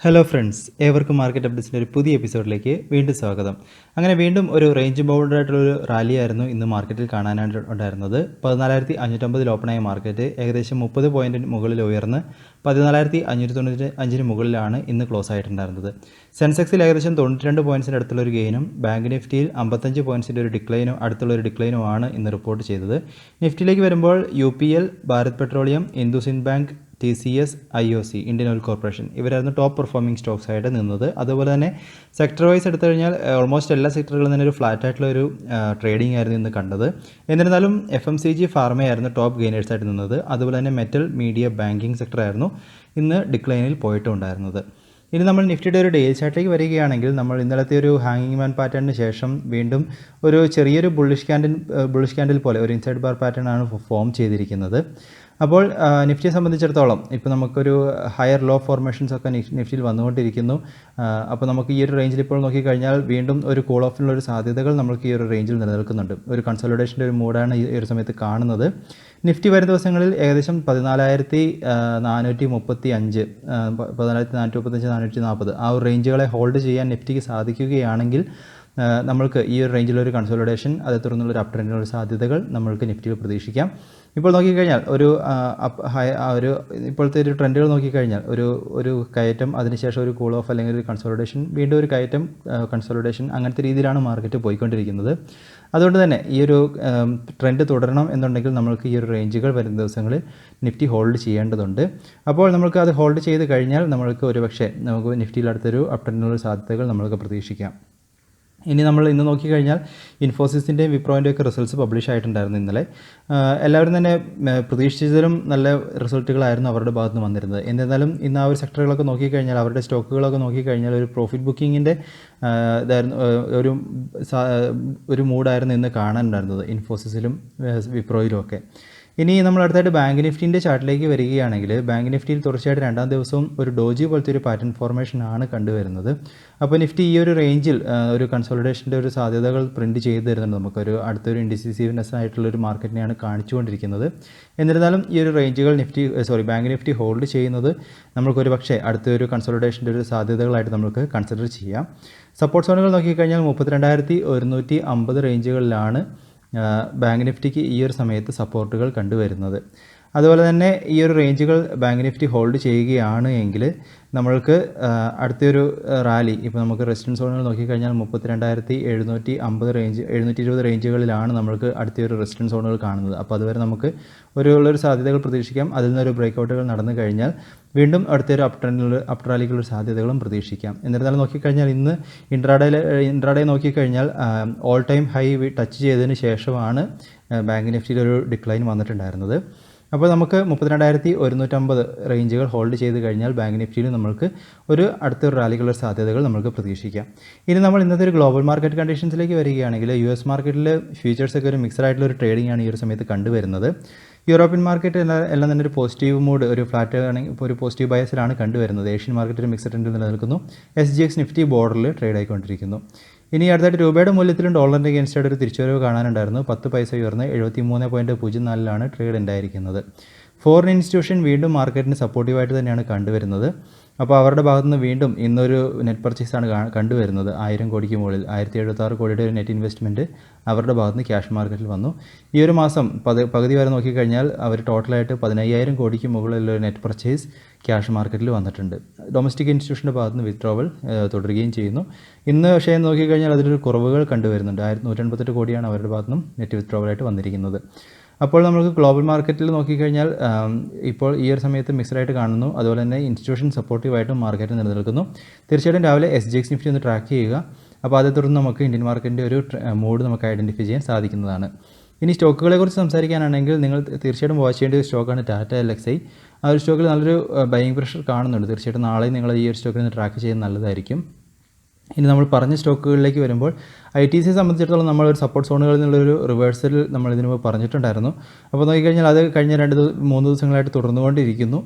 Hello friends, ഏവർക്കും market അപ്ഡേറ്റ്സിൻ്റെ ഒരു പുതിയ എപ്പിസോഡിലേക്ക് വീണ്ടും സ്വാഗതം. അങ്ങനെ വീണ്ടും ഒരു റേഞ്ച് ബൗണ്ടഡ് ആയിട്ടുള്ളൊരു റാലിയായിരുന്നു ഇന്ന് മാർക്കറ്റിൽ കാണാനായിട്ട് ഉണ്ടായിരുന്നത്. 14,550 ഓപ്പണായ മാർക്കറ്റ് ഏകദേശം 30 പോയിൻറ്റിന് മുകളിൽ ഉയർന്ന് 14,595 മുകളിലാണ് ഇന്ന് ക്ലോസ് ആയിട്ടുണ്ടായിരുന്നത്. സെൻസെക്സിൽ ഏകദേശം 92 പോയിൻറ്റ്സിൻ്റെ അടുത്തുള്ളൊരു ഗെയിനും ബാങ്ക് നിഫ്റ്റിയിൽ 55 പോയിൻറ്റ്സിൻ്റെ ഒരു ഡിക്ലൈനും അടുത്തുള്ളൊരു ഡിക്ലൈനുമാണ് ഇന്ന് റിപ്പോർട്ട് ചെയ്തത്. നിഫ്റ്റിയിലേക്ക് വരുമ്പോൾ UPL, Bharat petroleum, IndusInd bank, TCS, IOC, Indian oil corporation ഇവരായിരുന്നു ടോപ്പ് പെർഫോമിംഗ് സ്റ്റോക്സ് ആയിട്ട് നിന്നത്. അതുപോലെ തന്നെ സെക്ടർ വൈസ് എടുത്തു കഴിഞ്ഞാൽ ഓൾമോസ്റ്റ് എല്ലാ സെക്ടറുകളിൽ തന്നെ ഒരു ഫ്ലാറ്റ് ആയിട്ടുള്ള ഒരു ട്രേഡിംഗ് ആയിരുന്നു ഇന്ന് കണ്ടത്. എന്നിരുന്നാലും FMCG, ഫാർമയായിരുന്നു ടോപ്പ് ഗെയിനേഴ്സായിട്ട് നിന്നത്. അതുപോലെ തന്നെ മെറ്റൽ, മീഡിയ, ബാങ്കിങ് സെക്ടറായിരുന്നു ഇന്ന് ഡിക്ലൈനിൽ പോയിട്ടുണ്ടായിരുന്നത്. ഇനി നമ്മൾ നിഫ്റ്റിയുടെ ഒരു ഡെയിലി ചാർട്ടിലേക്ക് വരികയാണെങ്കിൽ നമ്മൾ ഇന്നലത്തെ ഒരു ഹാങ്ങിങ് മാൻ പാറ്റേണിന് ശേഷം വീണ്ടും ഒരു ചെറിയൊരു ബുള്ളിഷ് ക്യാൻഡിൽ പോലെ ഒരു ഇൻസൈഡ് ബാർ പാറ്റേൺ ആണ് ഫോം ചെയ്തിരിക്കുന്നത്. അപ്പോൾ നിഫ്റ്റിയെ സംബന്ധിച്ചിടത്തോളം ഇപ്പോൾ നമുക്കൊരു ഹയർ ലോ ഫോർമേഷൻസ് ഒക്കെ നിഫ്റ്റിയിൽ വന്നുകൊണ്ടിരിക്കുന്നു. അപ്പോൾ നമുക്ക് ഈ ഒരു റേഞ്ചിൽ ഇപ്പോൾ നോക്കിക്കഴിഞ്ഞാൽ വീണ്ടും ഒരു കൂൾ ഓഫിനുള്ള ഒരു സാധ്യതകൾ നമുക്ക് ഈ ഒരു റേഞ്ചിൽ നിലനിൽക്കുന്നുണ്ട്. ഒരു കൺസോളിഡേഷൻ്റെ ഒരു മൂഡാണ് ഈ ഒരു സമയത്ത് കാണുന്നത്. നിഫ്റ്റി വരും ദിവസങ്ങളിൽ ഏകദേശം 14,435, 14,440 ആ ഒരു റേഞ്ചുകളെ ഹോൾഡ് ചെയ്യാൻ നിഫ്റ്റിക്ക് സാധിക്കുകയാണെങ്കിൽ നമ്മൾക്ക് ഈ ഒരു റേഞ്ചിലൊരു കൺസോളിഡേഷൻ, അതേ തുടർന്നുള്ളൊരു അപ് ട്രെൻഡിനുള്ള സാധ്യതകൾ നമ്മൾക്ക് നിഫ്റ്റിയിൽ പ്രതീക്ഷിക്കാം. ഇപ്പോൾ നോക്കിക്കഴിഞ്ഞാൽ ഒരു ഇപ്പോഴത്തെ ഒരു ട്രെൻഡുകൾ നോക്കിക്കഴിഞ്ഞാൽ ഒരു കയറ്റം, അതിനുശേഷം ഒരു കൂൾ ഓഫ് അല്ലെങ്കിൽ ഒരു കൺസോളിഡേഷൻ, വീണ്ടും ഒരു കയറ്റം, കൺസോളിഡേഷൻ, അങ്ങനത്തെ രീതിയിലാണ് മാർക്കറ്റ് പോയിക്കൊണ്ടിരിക്കുന്നത്. അതുകൊണ്ട് തന്നെ ഈ ഒരു ട്രെൻഡ് തുടരണം എന്നുണ്ടെങ്കിൽ നമ്മൾക്ക് ഈ ഒരു റേഞ്ചുകൾ വരുന്ന ദിവസങ്ങളിൽ നിഫ്റ്റി ഹോൾഡ് ചെയ്യേണ്ടതുണ്ട്. അപ്പോൾ നമുക്ക് അത് ഹോൾഡ് ചെയ്ത് കഴിഞ്ഞാൽ നമ്മൾക്ക് ഒരുപക്ഷെ നമുക്ക് നിഫ്റ്റിയിൽ അടുത്തൊരു അപ് ട്രെൻഡിനുള്ള സാധ്യതകൾ നമ്മൾക്ക് പ്രതീക്ഷിക്കാം. ഇനി നമ്മൾ ഇന്ന് നോക്കിക്കഴിഞ്ഞാൽ ഇൻഫോസിസിൻ്റെയും വിപ്രോൻ്റെയും ഒക്കെ റിസൾട്ട്സ് പബ്ലിഷ് ആയിട്ടുണ്ടായിരുന്നു ഇന്നലെ. എല്ലാവരും തന്നെ പ്രതീക്ഷിച്ചതിലും നല്ല റിസൾട്ടുകളായിരുന്നു അവരുടെ ഭാഗത്ത് നിന്ന് വന്നിരുന്നത്. എന്നിരുന്നാലും ഇന്ന് ആ ഒരു സെക്ടറുകളൊക്കെ നോക്കിക്കഴിഞ്ഞാൽ, അവരുടെ സ്റ്റോക്കുകളൊക്കെ നോക്കിക്കഴിഞ്ഞാൽ ഒരു പ്രോഫിറ്റ് ബുക്കിങ്ങിൻ്റെ ഇതായിരുന്നു, ഒരു മൂഡായിരുന്നു ഇന്ന് കാണാനുണ്ടായിരുന്നത് ഇൻഫോസിസിലും വിപ്രോയിലും ഒക്കെ. ഇനി നമ്മൾ അടുത്തായിട്ട് ബാങ്ക് നിഫ്റ്റിൻ്റെ ചാർട്ടിലേക്ക് വരികയാണെങ്കിൽ, ബാങ്ക് നിഫ്റ്റിയിൽ തുടർച്ചയായിട്ട് രണ്ടാം ദിവസവും ഒരു ഡോജി പോലത്തെ ഒരു പാറ്റേൺ ഫോർമേഷനാണ് കണ്ടുവരുന്നത്. അപ്പോൾ നിഫ്റ്റി ഈ ഒരു റേഞ്ചിൽ ഒരു കൺസോളിഡേഷൻ്റെ ഒരു സാധ്യതകൾ പ്രിൻറ്റ് ചെയ്ത് തരുന്നുണ്ട്. നമുക്കൊരു അടുത്തൊരു ഇൻഡിസിസീവ്നെസ് ആയിട്ടുള്ളൊരു മാർക്കറ്റിനെയാണ് കാണിച്ചുകൊണ്ടിരിക്കുന്നത്. എന്നിരുന്നാലും ഈ ഒരു റേഞ്ചുകൾ ബാങ്ക് നിഫ്റ്റി ഹോൾഡ് ചെയ്യുന്നത് നമ്മൾക്കൊരു പക്ഷേ അടുത്തൊരു കൺസോളിഡേഷൻ്റെ ഒരു സാധ്യതകളായിട്ട് നമുക്ക് കൺസിഡർ ചെയ്യാം. സപ്പോർട്ട് സോണുകൾ നോക്കിക്കഴിഞ്ഞാൽ 32,150 റേഞ്ചുകളിലാണ് ബാങ്ക് നിഫ്റ്റിക്ക് ഈ ഒരു സമയത്ത് സപ്പോർട്ടുകൾ കണ്ടുവരുന്നത്. അതുപോലെ തന്നെ ഈ ഒരു റേഞ്ചുകൾ ബാങ്ക് നിഫ്റ്റി ഹോൾഡ് ചെയ്യുകയാണ് എങ്കിൽ നമ്മൾക്ക് അടുത്തൊരു റാലി, ഇപ്പോൾ നമുക്ക് റെസിസ്റ്റൻസ് സോണുകൾ നോക്കിക്കഴിഞ്ഞാൽ 32,750 റേഞ്ച്, 720 റേഞ്ചുകളിലാണ് നമ്മൾക്ക് അടുത്തൊരു റെസിസ്റ്റൻസ് സോണുകൾ കാണുന്നത്. അപ്പോൾ അതുവരെ നമുക്ക് ഉള്ളൊരു സാധ്യതകൾ പ്രതീക്ഷിക്കാം. അതിൽ നിന്നൊരു ബ്രേക്കൗട്ടുകൾ നടന്നു കഴിഞ്ഞാൽ വീണ്ടും അടുത്തൊരു അപ് റാലിക്കുള്ള സാധ്യതകളും പ്രതീക്ഷിക്കാം. എന്നിരുന്നാലും നോക്കിക്കഴിഞ്ഞാൽ ഇന്ന് ഇൻട്രാഡേ നോക്കിക്കഴിഞ്ഞാൽ ഓൾ ടൈം ഹൈ ടച്ച് ചെയ്തതിന് ശേഷമാണ് ബാങ്ക് നിഫ്റ്റിയിൽ ഒരു ഡിക്ലൈൻ വന്നിട്ടുണ്ടായിരുന്നത്. അപ്പോൾ നമുക്ക് 32,150 റേഞ്ചുകൾ ഹോൾഡ് ചെയ്ത് കഴിഞ്ഞാൽ ബാങ്ക് നിഫ്റ്റിയിൽ നമ്മൾക്ക് അടുത്തൊരു റാലിക്കുള്ള സാധ്യതകൾ നമുക്ക് പ്രതീക്ഷിക്കാം. ഇനി നമ്മൾ ഇന്നത്തെ ഒരു ഗ്ലോബൽ മാർക്കറ്റ് കണ്ടീഷൻസിലേക്ക് വരികയാണെങ്കിൽ, US മാർക്കറ്റിൽ ഫ്യൂച്ചേഴ്സൊക്കെ ഒരു മിക്സഡ് ആയിട്ടുള്ള ഒരു ട്രേഡിംഗ് ആണ് ഈ ഒരു സമയത്ത് കണ്ടുവരുന്നത്. യൂറോപ്യൻ മാർക്കറ്റ് എല്ലാം തന്നെ ഒരു പോസിറ്റീവ് മൂഡ്, ഒരു ഫ്ലാറ്റ് ആണെങ്കിൽ ഇപ്പോൾ ഒരു പോസിറ്റീവ് ബയസിലാണ് കണ്ടുവരുന്നത്. ഏഷ്യൻ മാർക്കറ്റ് ഒരു മിക്സഡ് ട്രെൻഡിൽ നിലനിൽക്കുന്നു. SGX നിഫ്റ്റി ബോർഡറിൽ ട്രേഡ് ആയിക്കൊണ്ടിരിക്കുന്നു. ഇനി അടുത്തായിട്ട് രൂപയുടെ മൂല്യത്തിലും ഡോളറിൻ്റെ അഗേൻസ്റ്റായിട്ട് ഒരു തിരിച്ചുവരവ് കാണാനുണ്ടായിരുന്നു. 10 പൈസ ഉയർന്ന് 73.04 ട്രേഡ് ഉണ്ടായിരിക്കുന്നത്. ഫോറിൻ ഇൻസ്റ്റിറ്റ്യൂഷൻ വീണ്ടും മാർക്കറ്റിന് സപ്പോർട്ടീവായിട്ട് തന്നെയാണ് കണ്ടുവരുന്നത്. അപ്പോൾ അവരുടെ ഭാഗത്തു നിന്ന് വീണ്ടും ഇന്നൊരു നെറ്റ് പർച്ചേസാണ് കണ്ടുവരുന്നത്. 1000 കോടിക്ക് മുകളിൽ 1076 കോടിയുടെ ഒരു നെറ്റ് ഇൻവെസ്റ്റ്മെൻറ്റ് അവരുടെ ഭാഗത്ത് നിന്ന് ക്യാഷ് മാർക്കറ്റിൽ വന്നു. ഈ ഒരു മാസം പകുതി വരെ നോക്കിക്കഴിഞ്ഞാൽ അവർ ടോട്ടലായിട്ട് 15,000 കോടിക്ക് മുകളിലുള്ള നെറ്റ് പർച്ചേസ് ക്യാഷ് മാർക്കറ്റിൽ വന്നിട്ടുണ്ട്. ഡൊമസ്റ്റിക് ഇൻസ്റ്റിറ്റ്യൂഷൻ്റെ ഭാഗത്ത് നിന്ന് വിത്ഡ്രോവൽ തുടരുകയും ചെയ്യുന്നു. ഇന്ന് പക്ഷേ നോക്കിക്കഴിഞ്ഞാൽ അതിലൊരു കുറവുകൾ കണ്ടുവരുന്നുണ്ട്. 1,188 കോടിയാണ് അവരുടെ ഭാഗത്തു നിന്നും നെറ്റ് വിത്ഡ്രോവലായിട്ട് വന്നിരിക്കുന്നത്. അപ്പോൾ നമുക്ക് ഗ്ലോബൽ മാർക്കറ്റിൽ നോക്കിക്കഴിഞ്ഞാൽ ഇപ്പോൾ ഈ ഒരു സമയത്ത് മിക്സഡായിട്ട് കാണുന്നു. അതുപോലെ തന്നെ ഇൻസ്റ്റിറ്റ്യൂഷൻ സപ്പോർട്ടീവായിട്ടും മാർക്കറ്റ് നിലനിൽക്കുന്നു. തീർച്ചയായിട്ടും രാവിലെ SGX നിഫ്റ്റി ഒന്ന് ട്രാക്ക് ചെയ്യുക. അപ്പോൾ അതേ തുടർന്ന് നമുക്ക് ഇന്ത്യൻ മാർക്കറ്റിൻ്റെ ഒരു മൂഡ് നമുക്ക് ഐഡൻറ്റിഫൈ ചെയ്യാൻ സാധിക്കുന്നതാണ്. ഇനി സ്റ്റോക്കുകളെ കുറിച്ച് സംസാരിക്കാനാണെങ്കിൽ നിങ്ങൾ തീർച്ചയായിട്ടും വാച്ച് ചെയ്യേണ്ട ഒരു സ്റ്റോക്കാണ് ടാറ്റ LXI. ആ ഒരു സ്റ്റോക്കിൽ നല്ലൊരു ബൈയിങ് പ്രഷർ കാണുന്നുണ്ട്. തീർച്ചയായിട്ടും നാളെ നിങ്ങൾ ഈ ഒരു സ്റ്റോക്കിൽ നിന്ന് ട്രാക്ക് ചെയ്യുന്നത് നല്ലതായിരിക്കും. ഇനി നമ്മൾ പറഞ്ഞ സ്റ്റോക്കുകളിലേക്ക് വരുമ്പോൾ, ITC സംബന്ധിച്ചിടത്തോളം നമ്മളൊരു സപ്പോർട്ട് സോണുകളിൽ നിന്നുള്ളൊരു റിവേഴ്സൽ നമ്മൾ ഇതിനു മുമ്പ് പറഞ്ഞിട്ടുണ്ടായിരുന്നു. അപ്പോൾ നോക്കിക്കഴിഞ്ഞാൽ അത് കഴിഞ്ഞ 2-3 ദിവസങ്ങളായിട്ട് തുടർന്നുകൊണ്ടിരിക്കുന്നു.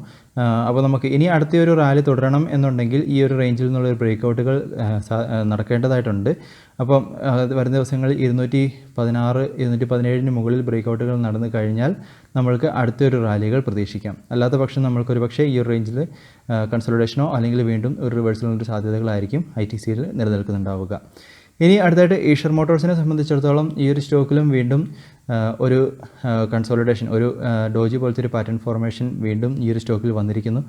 അപ്പോൾ നമുക്ക് ഇനി അടുത്തൊരു റാലി തുടരണം എന്നുണ്ടെങ്കിൽ ഈ ഒരു റേഞ്ചിൽ നിന്നുള്ളൊരു ബ്രേക്കൗട്ടുകൾ നടക്കേണ്ടതായിട്ടുണ്ട്. അപ്പം വരുന്ന ദിവസങ്ങളിൽ 216, 217 മുകളിൽ ബ്രേക്കൗട്ടുകൾ നടന്നു കഴിഞ്ഞാൽ നമ്മൾക്ക് അടുത്തൊരു റാലികൾ പ്രതീക്ഷിക്കാം. അല്ലാത്ത പക്ഷം നമ്മൾക്കൊരു പക്ഷേ ഈ ഒരു റേഞ്ചിൽ കൺസോളിഡേഷനോ അല്ലെങ്കിൽ വീണ്ടും ഒരു റിവേഴ്സലിൻ്റെ സാധ്യതകളായിരിക്കും ITCയിൽ നിലനിൽക്കുന്നുണ്ടാവുക. ഇനി അടുത്തായിട്ട് ഈഷർ മോട്ടോഴ്സിനെ സംബന്ധിച്ചിടത്തോളം ഈ ഒരു സ്റ്റോക്കിലും വീണ്ടും ഒരു കൺസോളിഡേഷൻ, ഒരു ഡോജി പോലത്തെ ഒരു പാറ്റേൺ ഫോർമേഷൻ വീണ്ടും ഈ ഒരു സ്റ്റോക്കിൽ വന്നിരിക്കുന്നു.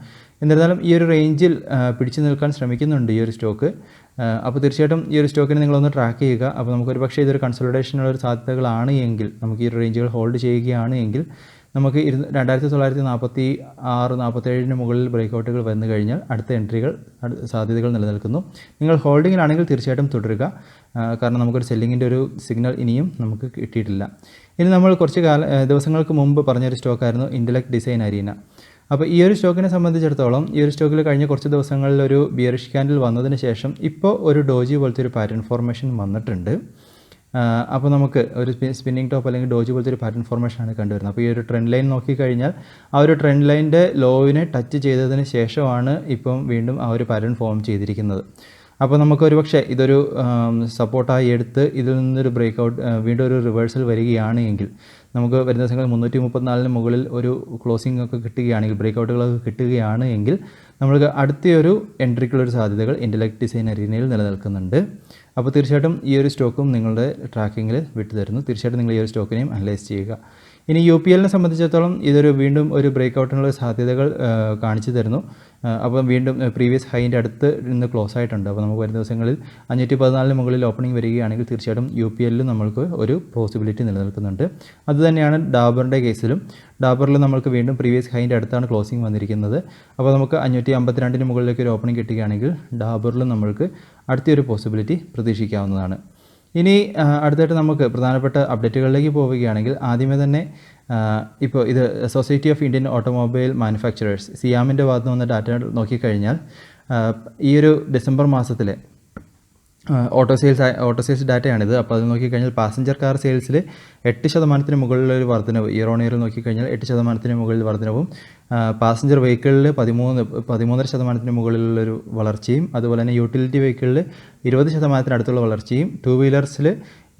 എന്നിരുന്നാലും ഈ ഒരു റേഞ്ചിൽ പിടിച്ചു നിൽക്കാൻ ശ്രമിക്കുന്നുണ്ട് ഈ ഒരു സ്റ്റോക്ക്. അപ്പോൾ തീർച്ചയായിട്ടും ഈ ഒരു സ്റ്റോക്കിനെ നിങ്ങളൊന്ന് ട്രാക്ക് ചെയ്യുക. അപ്പോൾ നമുക്കൊരു പക്ഷേ ഇതൊരു കൺസോളിഡേഷനുള്ള ഒരു സാധ്യതകളാണ് എങ്കിൽ, നമുക്ക് ഈ ഒരു റേഞ്ചുകൾ ഹോൾഡ് ചെയ്യുകയാണ് എങ്കിൽ നമുക്ക് 2946, 47 മുകളിൽ ബ്രേക്കൗട്ടുകൾ വന്നു കഴിഞ്ഞാൽ അടുത്ത എൻട്രികൾ സാധ്യതകൾ നിലനിൽക്കുന്നു. നിങ്ങൾ ഹോൾഡിങ്ങിലാണെങ്കിൽ തീർച്ചയായിട്ടും തുടരുക. കാരണം നമുക്കൊരു സെല്ലിങ്ങിൻ്റെ ഒരു സിഗ്നൽ ഇനിയും നമുക്ക് കിട്ടിയിട്ടില്ല. ഇനി നമ്മൾ കുറച്ച് ദിവസങ്ങൾക്ക് മുമ്പ് പറഞ്ഞൊരു സ്റ്റോക്കായിരുന്നു ഇൻ്റലക്ട് ഡിസൈൻ അരീന. അപ്പോൾ ഈ ഒരു സ്റ്റോക്കിനെ സംബന്ധിച്ചിടത്തോളം ഈ ഒരു സ്റ്റോക്കിൽ കഴിഞ്ഞ കുറച്ച് ദിവസങ്ങളിൽ ഒരു ബിയറിഷ് ക്യാൻഡിൽ വന്നതിന് ശേഷം ഇപ്പോൾ ഒരു ഡോജി പോലത്തെ ഒരു പാറ്റേൺ ഫോർമേഷൻ വന്നിട്ടുണ്ട്. അപ്പോൾ നമുക്ക് ഒരു സ്പിന്നിങ് ടോപ്പ് അല്ലെങ്കിൽ ഡോജി പോലത്തെ ഒരു പാറ്റേൺ ഫോർമേഷനാണ് കണ്ടുവരുന്നത്. അപ്പോൾ ഈ ഒരു ട്രെൻഡ് ലൈൻ നോക്കിക്കഴിഞ്ഞാൽ ആ ഒരു ട്രെൻഡ് ലൈനിൻ്റെ ലോവിനെ ടച്ച് ചെയ്തതിന് ശേഷമാണ് ഇപ്പം വീണ്ടും ആ ഒരു പാറ്റേൺ ഫോം ചെയ്തിരിക്കുന്നത്. അപ്പോൾ നമുക്കൊരു പക്ഷേ ഇതൊരു സപ്പോർട്ടായി എടുത്ത് ഇതിൽ നിന്നൊരു ബ്രേക്കൗട്ട് വീണ്ടും ഒരു റിവേഴ്സൽ വരികയാണ് എങ്കിൽ നമുക്ക് വരുന്ന ദിവസങ്ങളിൽ 334 മുകളിൽ ഒരു ക്ലോസിംഗ് ഒക്കെ കിട്ടുകയാണെങ്കിൽ, ബ്രേക്കൗട്ടുകളൊക്കെ കിട്ടുകയാണ് എങ്കിൽ നമ്മൾക്ക് അടുത്തൊരു എൻട്രിക്കുള്ളൊരു സാധ്യതകൾ ഇൻ്റലക്ട് ഡിസൈൻ അരീനയിൽ നിലനിൽക്കുന്നുണ്ട്. അപ്പോൾ തീർച്ചയായിട്ടും ഈ ഒരു സ്റ്റോക്കും നിങ്ങളുടെ ട്രാക്കിങ്ങിൽ വിട്ടുതരുന്നു. തീർച്ചയായിട്ടും നിങ്ങൾ ഈ ഒരു സ്റ്റോക്കിനെയും അനലൈസ് ചെയ്യുക. ഇനി UPLനെ സംബന്ധിച്ചിടത്തോളം ഇതൊരു വീണ്ടും ഒരു ബ്രേക്കൗട്ടിനുള്ള സാധ്യതകൾ കാണിച്ചു തരുന്നു. അപ്പോൾ വീണ്ടും പ്രീവിയസ് ഹൈൻ്റെ അടുത്ത് ഇന്ന് ക്ലോസ് ആയിട്ടുണ്ട്. അപ്പോൾ നമുക്ക് വരുന്ന ദിവസങ്ങളിൽ 514 മുകളിൽ ഓപ്പണിംഗ് വരികയാണെങ്കിൽ തീർച്ചയായിട്ടും UPLൽ നമ്മൾക്ക് ഒരു പോസിബിലിറ്റി നിലനിൽക്കുന്നുണ്ട്. അതുതന്നെയാണ് ഡാബറിൻ്റെ കേസിലും. ഡാബറിൽ നമ്മൾക്ക് വീണ്ടും പ്രീവിയസ് ഹൈൻ്റെ അടുത്താണ് ക്ലോസിംഗ് വന്നിരിക്കുന്നത്. അപ്പോൾ നമുക്ക് 552 മുകളിലേക്ക് ഒരു ഓപ്പണിംഗ് കിട്ടുകയാണെങ്കിൽ ഡാബറിലും നമ്മൾക്ക് അടുത്തൊരു പോസിബിലിറ്റി പ്രതീക്ഷിക്കാവുന്നതാണ്. ഇനി അടുത്തായിട്ട് നമുക്ക് പ്രധാനപ്പെട്ട അപ്ഡേറ്റുകളിലേക്ക് പോവുകയാണെങ്കിൽ ആദ്യമേ തന്നെ ഇപ്പോൾ ഇത് society of Indian automobile manufacturers സിയാമിൻ്റെ ഭാഗത്ത് വന്ന ഡാറ്റ നോക്കിക്കഴിഞ്ഞാൽ ഈ ഒരു ഡിസംബർ മാസത്തിലെ ഓട്ടോ സെയിൽസ് ഡാറ്റയാണിത്. അപ്പോൾ അത് നോക്കിക്കഴിഞ്ഞാൽ പാസഞ്ചർ കാർ സെയിൽസിൽ 8% മുകളിലൊരു വർധനവ്, ഇയർ ഓൺ ഇയർ നോക്കിക്കഴിഞ്ഞാൽ 8% മുകളിൽ വർധനവും, പാസഞ്ചർ വെഹിക്കിളിൽ 13.5% മുകളിലുള്ളൊരു വളർച്ചയും, അതുപോലെ തന്നെ യൂട്ടിലിറ്റി വെഹിക്കിളിൽ 20% അടുത്തുള്ള വളർച്ചയും, 2 വീലേഴ്സിൽ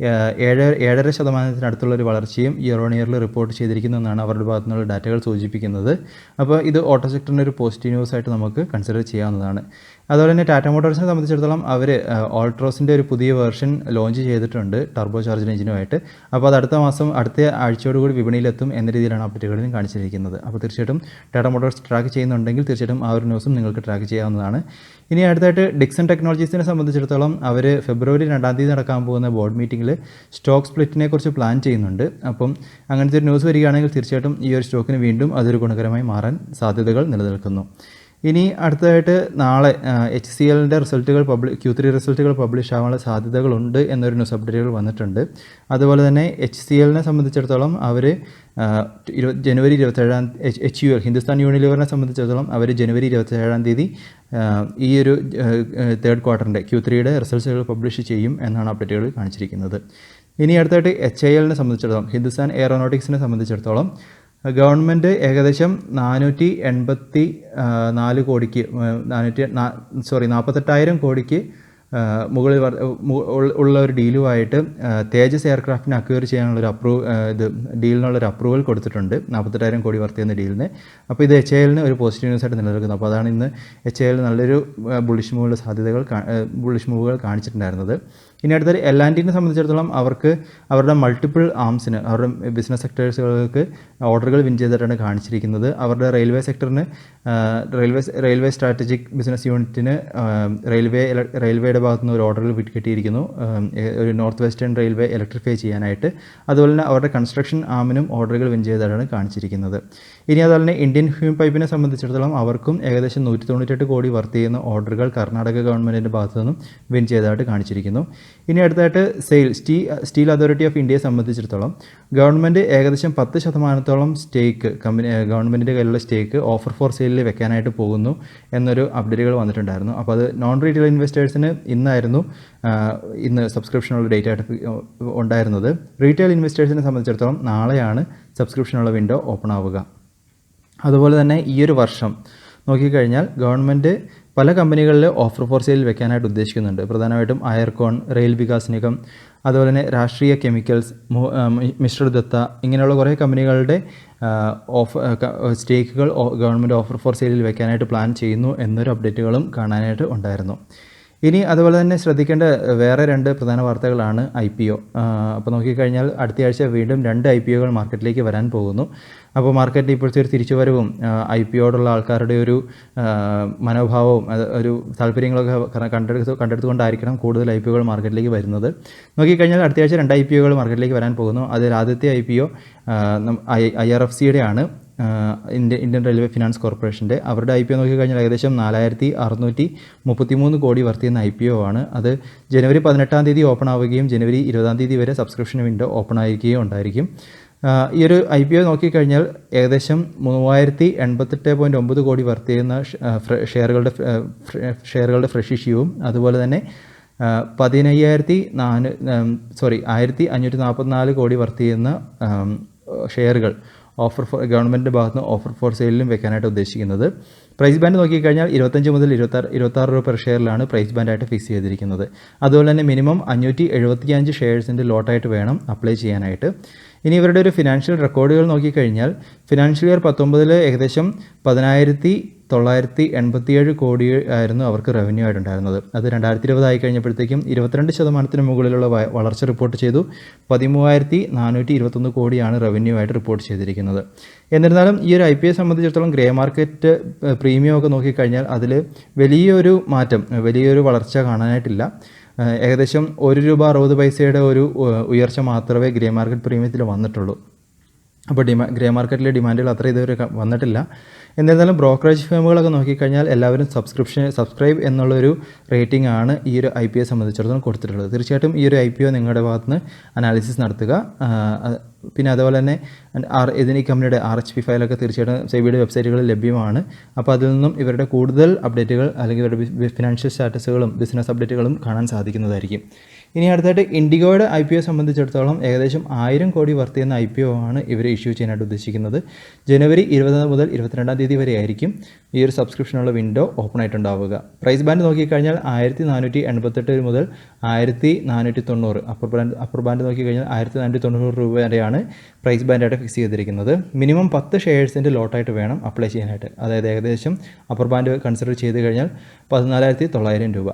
7.5% ഒരു വളർച്ചയും ഇയർ ഓൺ ഇയറിൽ റിപ്പോർട്ട് ചെയ്തിരിക്കുന്നതെന്നാണ് അവരുടെ ഭാഗത്തു നിന്നുള്ള ഡാറ്റകൾ സൂചിപ്പിക്കുന്നത്. അപ്പോൾ ഇത് ഓട്ടോ സെക്ടറിൻ്റെ ഒരു പോസിറ്റീവ് ന്യൂസ് ആയിട്ട് നമുക്ക് കൺസിഡർ ചെയ്യാവുന്നതാണ്. അതുപോലെ തന്നെ ടാറ്റ മോട്ടോഴ്സിനെ സംബന്ധിച്ചിടത്തോളം അവർ ഓൾട്രോസിൻ്റെ ഒരു പുതിയ വെർഷൻ ലോഞ്ച് ചെയ്തിട്ടുണ്ട് ടർബോ ചാർജ് എഞ്ചിനുമായിട്ട്. അപ്പോൾ അത് അടുത്ത ആഴ്ചയോടുകൂടി വിപണിയിലെത്തും എന്ന രീതിയിലാണ് അപ്ഡേറ്റുകളിലും കാണിച്ചിരിക്കുന്നത്. അപ്പോൾ തീർച്ചയായിട്ടും ടാറ്റ മോട്ടോഴ്സ് ട്രാക്ക് ചെയ്യുന്നുണ്ടെങ്കിൽ തീർച്ചയായിട്ടും ആ ഒരു ന്യൂസും നിങ്ങൾക്ക് ട്രാക്ക് ചെയ്യാവുന്നതാണ്. ഇനി അടുത്തായിട്ട് ഡിക്സൺ ടെക്നോളജീസിനെ സംബന്ധിച്ചിടത്തോളം അവർ ഫെബ്രുവരി 2 നടക്കാൻ പോകുന്ന ബോർഡ് മീറ്റിംഗിൽ സ്റ്റോക്ക് സ്പ്ലിറ്റിനെ കുറിച്ച് പ്ലാൻ ചെയ്യുന്നുണ്ട്. അപ്പം അങ്ങനത്തെ ഒരു ന്യൂസ് വരികയാണെങ്കിൽ തീർച്ചയായിട്ടും ഈ ഒരു സ്റ്റോക്കിന് വീണ്ടും അതൊരു ഗുണകരമായി മാറാൻ സാധ്യതകൾ നിലനിൽക്കുന്നു. ഇനി അടുത്തതായിട്ട് നാളെ HCLൻ്റെ Q3 റിസൾട്ടുകൾ പബ്ലിഷ് ആവാനുള്ള സാധ്യതകളുണ്ട് എന്നൊരു ന്യൂസ് അപ്ഡേറ്റുകൾ വന്നിട്ടുണ്ട്. അതുപോലെ തന്നെ HCLനെ സംബന്ധിച്ചിടത്തോളം അവർ ജനുവരി 27 HUL ഹിന്ദുസ്ഥാൻ യൂണിലിവറിനെ സംബന്ധിച്ചിടത്തോളം അവർ ജനുവരി 27 ഈ ഒരു തേർഡ് ക്വാർട്ടറിൻ്റെ Q3യുടെ റിസൾട്ടുകൾ പബ്ലിഷ് ചെയ്യും എന്നാണ് അപ്ഡേറ്റുകൾ കാണിച്ചിരിക്കുന്നത്. ഇനി അടുത്തായിട്ട് HILനെ സംബന്ധിച്ചിടത്തോളം ഹിന്ദുസ്ഥാൻ എയറോനോട്ടിക്സിനെ സംബന്ധിച്ചിടത്തോളം ഗവൺമെൻറ് ഏകദേശം 484 കോടിക്ക് 48,000 കോടിക്ക് മുകളിൽ ഉള്ള ഒരു ഡീലുമായിട്ട് തേജസ് എയർക്രാഫ്റ്റിനെ അക്വയർ ചെയ്യാനുള്ളൊരു ഡീലിനുള്ളൊരു അപ്രൂവൽ കൊടുത്തിട്ടുണ്ട് 48,000 കോടി വർത്ത് ചെയ്യുന്ന ഡീലിന്. അപ്പോൾ ഇത് HILന് ഒരു പോസിറ്റീവ് ന്യൂസ് ആയിട്ട് നിലനിൽക്കുന്നത്. അപ്പോൾ അതാണ് ഇന്ന് HIL നല്ലൊരു ബുള്ളിഷ് മൂവുകൾ കാണിച്ചിട്ടുണ്ടായിരുന്നത്. ഇനി അടുത്തൊരു L&Tനെ സംബന്ധിച്ചിടത്തോളം അവർക്ക് അവരുടെ മൾട്ടിപ്പിൾ ആംസിന് അവരുടെ ബിസിനസ് സെക്ടേഴ്സുകൾക്ക് ഓർഡറുകൾ വിൻ ചെയ്തിട്ടാണ് കാണിച്ചിരിക്കുന്നത്. അവരുടെ റെയിൽവേ സെക്ടറിന് റെയിൽവേ സ്ട്രാറ്റജിക് ബിസിനസ് യൂണിറ്റിന് റെയിൽവേയുടെ ഭാഗത്തു നിന്ന് ഒരു ഓർഡറുകൾ കിട്ടിയിരിക്കുന്നു, ഒരു നോർത്ത് വെസ്റ്റേൺ റെയിൽവേ ഇലക്ട്രിഫൈ ചെയ്യാനായിട്ട്. അതുപോലെ തന്നെ അവരുടെ കൺസ്ട്രക്ഷൻ ആമിനും ഓർഡറുകൾ വിൻ ചെയ്തിട്ടാണ് കാണിച്ചിരിക്കുന്നത്. ഇനി അതുപോലെ തന്നെ ഇന്ത്യൻ ഹ്യൂം പൈപ്പിനെ സംബന്ധിച്ചിടത്തോളം അവർക്കും ഏകദേശം 198 കോടി വർത്ത് ചെയ്യുന്ന ഓർഡറുകൾ കർണാടക ഗവൺമെൻറ്റിൻ്റെ ഭാഗത്തു നിന്നും വിൻ ചെയ്തതായിട്ട് കാണിച്ചിരിക്കുന്നു. ഇനി അടുത്തായിട്ട് സ്റ്റീൽ അതോറിറ്റി ഓഫ് ഇന്ത്യയെ സംബന്ധിച്ചിടത്തോളം ഗവൺമെൻറ് ഏകദേശം 10% സ്റ്റേക്ക് ഗവൺമെൻറ്റിൻ്റെ കയ്യിലുള്ള സ്റ്റേക്ക് ഓഫർ ഫോർ സെയിലിൽ വെക്കാനായിട്ട് പോകുന്നു എന്നൊരു അപ്ഡേറ്റുകൾ വന്നിട്ടുണ്ടായിരുന്നു. അപ്പോൾ അത് നോൺ റീറ്റെയിൽ ഇൻവെസ്റ്റേഴ്സിന് ഇന്ന് സബ്സ്ക്രിപ്ഷനുള്ള ഡേറ്റ് ആയിട്ട് ഉണ്ടായിരുന്നത്. റീറ്റെയിൽ ഇൻവെസ്റ്റേഴ്സിനെ സംബന്ധിച്ചിടത്തോളം നാളെയാണ് സബ്സ്ക്രിപ്ഷനുള്ള വിൻഡോ ഓപ്പൺ ആവുക. അതുപോലെ തന്നെ ഈ ഒരു വർഷം നോക്കിക്കഴിഞ്ഞാൽ ഗവൺമെൻറ് പല കമ്പനികളിൽ ഓഫർ ഫോർ സെയിൽ വെക്കാനായിട്ട് ഉദ്ദേശിക്കുന്നുണ്ട്. പ്രധാനമായിട്ടും അയർകോൺ, റെയിൽ വികാസ് നിഗം, അതുപോലെ തന്നെ രാഷ്ട്രീയ കെമിക്കൽസ്, മിസ്റ്റർ ദത്ത, ഇങ്ങനെയുള്ള കുറേ കമ്പനികളുടെ സ്റ്റേക്കുകൾ ഗവൺമെൻറ് ഓഫർ ഫോർ സെയിലിൽ വെക്കാനായിട്ട് പ്ലാൻ ചെയ്യുന്നു എന്നൊരു അപ്ഡേറ്റുകളും കാണാനായിട്ട് ഉണ്ടായിരുന്നു. ഇനി അതുപോലെ തന്നെ ശ്രദ്ധിക്കേണ്ട വേറെ 2 പ്രധാന വാർത്തകളാണ് IPO. അപ്പോൾ നോക്കിക്കഴിഞ്ഞാൽ അടുത്തയാഴ്ച വീണ്ടും 2 IPOകൾ മാർക്കറ്റിലേക്ക് വരാൻ പോകുന്നു. അപ്പോൾ മാർക്കറ്റിൽ ഇപ്പോഴത്തെ ഒരു തിരിച്ചുവരവും IPOയോടുള്ള ആൾക്കാരുടെ ഒരു മനോഭാവവും ഒരു താല്പര്യങ്ങളൊക്കെ കണ്ടെടുത്തുകൊണ്ടായിരിക്കണം കൂടുതൽ IPOകൾ മാർക്കറ്റിലേക്ക് വരുന്നത്. നോക്കിക്കഴിഞ്ഞാൽ അടുത്തയാഴ്ച 2 IPOകൾ മാർക്കറ്റിലേക്ക് വരാൻ പോകുന്നു. അതിൽ ആദ്യത്തെ IPO IRFCയുടെ ആണ്, ഇന്ത്യൻ റെയിൽവേ ഫിനാൻസ് കോർപ്പറേഷൻ്റെ. അവരുടെ IPO നോക്കിക്കഴിഞ്ഞാൽ ഏകദേശം 4633 കോടി വർത്ത് ചെയ്യുന്ന IPO ആണ്. അത് ജനുവരി 18-ാം തീയതി ഓപ്പൺ ആവുകയും ജനുവരി 20-ാം തീയതി വരെ സബ്സ്ക്രിപ്ഷൻ വിൻഡോ ഓപ്പൺ ആയിരിക്കുകയും ഉണ്ടായിരിക്കും. ഈ ഒരു IPO നോക്കിക്കഴിഞ്ഞാൽ ഏകദേശം 3088.9 കോടി വർത്ത് ചെയ്യുന്ന ഷെയറുകളുടെ ഫ്രഷ് ഇഷ്യൂവും അതുപോലെ തന്നെ 1544 കോടി വർത്ത് ചെയ്യുന്ന ഷെയറുകൾ ഗവൺമെൻറ്റിൻ്റെ ഭാഗത്ത് നിന്ന് ഓഫർ ഫോർ സെയിലിലും വെക്കാനായിട്ട് ഉദ്ദേശിക്കുന്നത്. പ്രൈസ് ബാൻഡ് നോക്കിക്കഴിഞ്ഞാൽ 25 മുതൽ 26 രൂപ പെർ ഷെയറിലാണ് പ്രൈസ് ബാൻഡായിട്ട് ഫിക്സ് ചെയ്തിരിക്കുന്നത്. അതുപോലെ തന്നെ മിനിമം 575 ഷെയർസിൻ്റെ ലോട്ടായിട്ട് വേണം അപ്ലൈ ചെയ്യാനായിട്ട്. ഇനി ഇവരുടെ ഒരു ഫിനാൻഷ്യൽ റെക്കോർഡുകൾ നോക്കിക്കഴിഞ്ഞാൽ ഫിനാൻഷ്യൽ ഇയർ 19 ഏകദേശം 10,987 കോടി ആയിരുന്നു അവർക്ക് റവന്യൂ ആയിട്ടുണ്ടായിരുന്നത്. അത് 2020 ആയി കഴിഞ്ഞപ്പോഴത്തേക്കും 22% മുകളിലുള്ള വളർച്ച റിപ്പോർട്ട് ചെയ്തു. 13,421 കോടിയാണ് റവന്യൂ ആയിട്ട് റിപ്പോർട്ട് ചെയ്തിരിക്കുന്നത്. എന്നിരുന്നാലും ഈ ഒരു IPO സംബന്ധിച്ചിടത്തോളം ഗ്രേ മാർക്കറ്റ് പ്രീമിയം ഒക്കെ നോക്കിക്കഴിഞ്ഞാൽ അതിൽ വലിയൊരു മാറ്റം, വലിയൊരു വളർച്ച കാണാനായിട്ടില്ല. ഏകദേശം ₹1.60 ഒരു ഉയർച്ച മാത്രമേ ഗ്രേ മാർക്കറ്റ് പ്രീമിയത്തിൽ വന്നിട്ടുള്ളൂ. അപ്പോൾ ഗ്രേ മാർക്കറ്റിലെ ഡിമാൻഡുകൾ അത്ര ഇതുവരെ വന്നിട്ടില്ല. എന്നിരുന്നാലും ബ്രോക്കറേജ് ഫേമുകളൊക്കെ നോക്കിക്കഴിഞ്ഞാൽ എല്ലാവരും സബ്സ്ക്രൈബ് എന്നുള്ളൊരു റേറ്റിംഗ് ആണ് ഈ ഒരു IPO സംബന്ധിച്ചിടത്തോളം കൊടുത്തിട്ടുള്ളത്. തീർച്ചയായിട്ടും ഈ ഒരു IPO നിങ്ങളുടെ ഭാഗത്തുനിന്ന് അനാലിസിസ് നടത്തുക. പിന്നെ അതുപോലെ തന്നെ ഈ കമ്പനിയുടെ RHP ഫയലൊക്കെ തീർച്ചയായിട്ടും സെബിയുടെ വെബ്സൈറ്റുകളിൽ ലഭ്യമാണ്. അപ്പോൾ അതിൽ നിന്നും ഇവരുടെ കൂടുതൽ അപ്ഡേറ്റുകൾ അല്ലെങ്കിൽ ഇവരുടെ ഫിനാൻഷ്യൽ സ്റ്റാറ്റസുകളും ബിസിനസ് അപ്ഡേറ്റുകളും കാണാൻ സാധിക്കുന്നതായിരിക്കും. ഇനി അടുത്തായിട്ട് ഇൻഡിഗോയുടെ IPO സംബന്ധിച്ചിടത്തോളം ഏകദേശം 1000 കോടി വർത്ത് ചെയ്യുന്ന IPO ആണ് ഇവർ ഇഷ്യൂ ചെയ്യാനായിട്ട് ഉദ്ദേശിക്കുന്നത്. ജനുവരി 20 മുതൽ 22-ാം തീയതി വരെ ആയിരിക്കും ഈ ഒരു സബ്സ്ക്രിപ്ഷനുള്ള വിൻഡോ ഓപ്പൺ ആയിട്ടുണ്ടാവുക. പ്രൈസ് ബാൻഡ് നോക്കിക്കഴിഞ്ഞാൽ 1488 മുതൽ 1490, അപ്പർ ബാൻഡ് നോക്കിക്കഴിഞ്ഞാൽ 1490 രൂപ വരെയാണ് പ്രൈസ് ബാൻഡായിട്ട് ഫിക്സ് ചെയ്തിരിക്കുന്നത്. മിനിമം 10 ഷെയർസിൻ്റെ ലോട്ടായിട്ട് വേണം അപ്ലൈ ചെയ്യാനായിട്ട്. അതായത് ഏകദേശം അപ്പർ ബാൻഡ് കൺസിഡർ ചെയ്ത് കഴിഞ്ഞാൽ 14,900 രൂപ.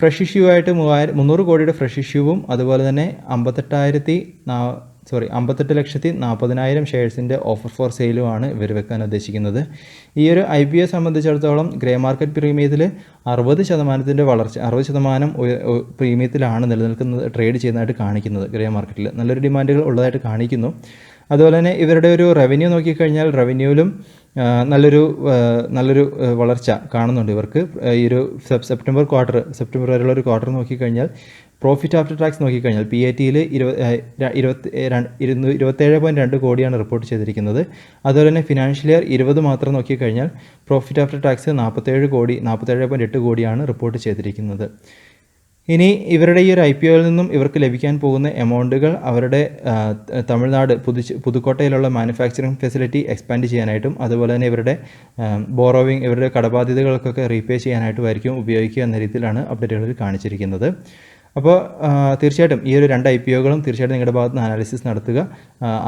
ഫ്രഷ് ഇഷ്യൂ ആയിട്ട് 300 കോടിയുടെ ഫ്രഷ് ഇഷ്യൂവും അതുപോലെ തന്നെ 58,40,000 ഷെയർസിൻ്റെ ഓഫർ ഫോർ സെയിലുമാണ് ഇവർ വെക്കാൻ ഉദ്ദേശിക്കുന്നത്. ഈ ഒരു IPO സംബന്ധിച്ചിടത്തോളം ഗ്രേ മാർക്കറ്റ് പ്രീമിയത്തിൽ 60% വളർച്ച, 60% പ്രീമിയത്തിലാണ് നിലനിൽക്കുന്നത്, ട്രേഡ് ചെയ്യുന്നതായിട്ട് കാണിക്കുന്നത്. ഗ്രേ മാർക്കറ്റിൽ നല്ലൊരു ഡിമാൻഡുകൾ ഉള്ളതായിട്ട് കാണിക്കുന്നു. അതുപോലെ തന്നെ ഇവരുടെ ഒരു റവന്യൂ നോക്കിക്കഴിഞ്ഞാൽ റവന്യൂവിലും നല്ലൊരു വളർച്ച കാണുന്നുണ്ട് ഇവർക്ക്. ഈ ഒരു സെപ്റ്റംബർ വരെയുള്ള ഒരു ക്വാർട്ടർ നോക്കിക്കഴിഞ്ഞാൽ പ്രോഫിറ്റ് ആഫ്റ്റർ ടാക്സ് നോക്കിക്കഴിഞ്ഞാൽ PATയിൽ 27.2 കോടിയാണ് റിപ്പോർട്ട് ചെയ്തിരിക്കുന്നത്. അതുപോലെ തന്നെ ഫിനാൻഷ്യൽ ഇയർ 20 മാത്രം നോക്കിക്കഴിഞ്ഞാൽ പ്രോഫിറ്റ് ആഫ്റ്റർ ടാക്സ് 47.8 കോടിയാണ് റിപ്പോർട്ട് ചെയ്തിരിക്കുന്നത്. ഇനി ഇവരുടെ ഈ ഒരു IPOയിൽ നിന്നും ഇവർക്ക് ലഭിക്കാൻ പോകുന്ന എമൗണ്ടുകൾ അവരുടെ തമിഴ്നാട് പുതുക്കോട്ടയിലുള്ള മാനുഫാക്ചറിങ് ഫെസിലിറ്റി എക്സ്പാൻഡ് ചെയ്യാനായിട്ടും അതുപോലെ തന്നെ ഇവരുടെ ഇവരുടെ കടബാധ്യതകൾക്കൊക്കെ റീപേ ചെയ്യാനായിട്ടുമായിരിക്കും ഉപയോഗിക്കുക എന്ന രീതിയിലാണ് അപ്ഡേറ്റുകളിൽ കാണിച്ചിരിക്കുന്നത്. അപ്പോൾ തീർച്ചയായിട്ടും ഈ ഒരു 2 IPOകളും തീർച്ചയായിട്ടും നിങ്ങളുടെ ഭാഗത്ത് നിന്ന് അനാലിസിസ് നടത്തുക.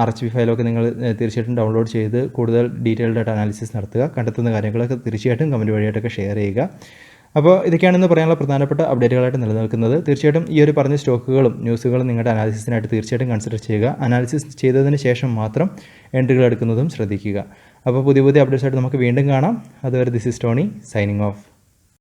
RHP ഫയലൊക്കെ നിങ്ങൾ തീർച്ചയായിട്ടും ഡൗൺലോഡ് ചെയ്ത് കൂടുതൽ ഡീറ്റെയിൽഡ് ആയിട്ട് അനാലിസിസ് നടത്തുക. കണ്ടെത്തുന്ന കാര്യങ്ങളൊക്കെ തീർച്ചയായിട്ടും കമൻറ്റ് വഴിയായിട്ടൊക്കെ ഷെയർ ചെയ്യുക. അപ്പോൾ ഇതൊക്കെയാണെന്ന് പറയാനുള്ള പ്രധാനപ്പെട്ട അപ്ഡേറ്റുകളായിട്ട് നിലനിൽക്കുന്നത്. തീർച്ചയായിട്ടും ഈ ഒരു പറഞ്ഞ സ്റ്റോക്കുകളും ന്യൂസുകളും നിങ്ങളുടെ അനാലിസിസിനായിട്ട് തീർച്ചയായിട്ടും കൺസിഡർ ചെയ്യുക. അനാലിസിസ് ചെയ്തതിന് ശേഷം മാത്രം എൻട്രികൾ എടുക്കുന്നതും ശ്രദ്ധിക്കുക. അപ്പോൾ പുതിയ അപ്ഡേറ്റ്സ് ആയിട്ട് നമുക്ക് വീണ്ടും കാണാം. അതുവരെ this is Tony signing off.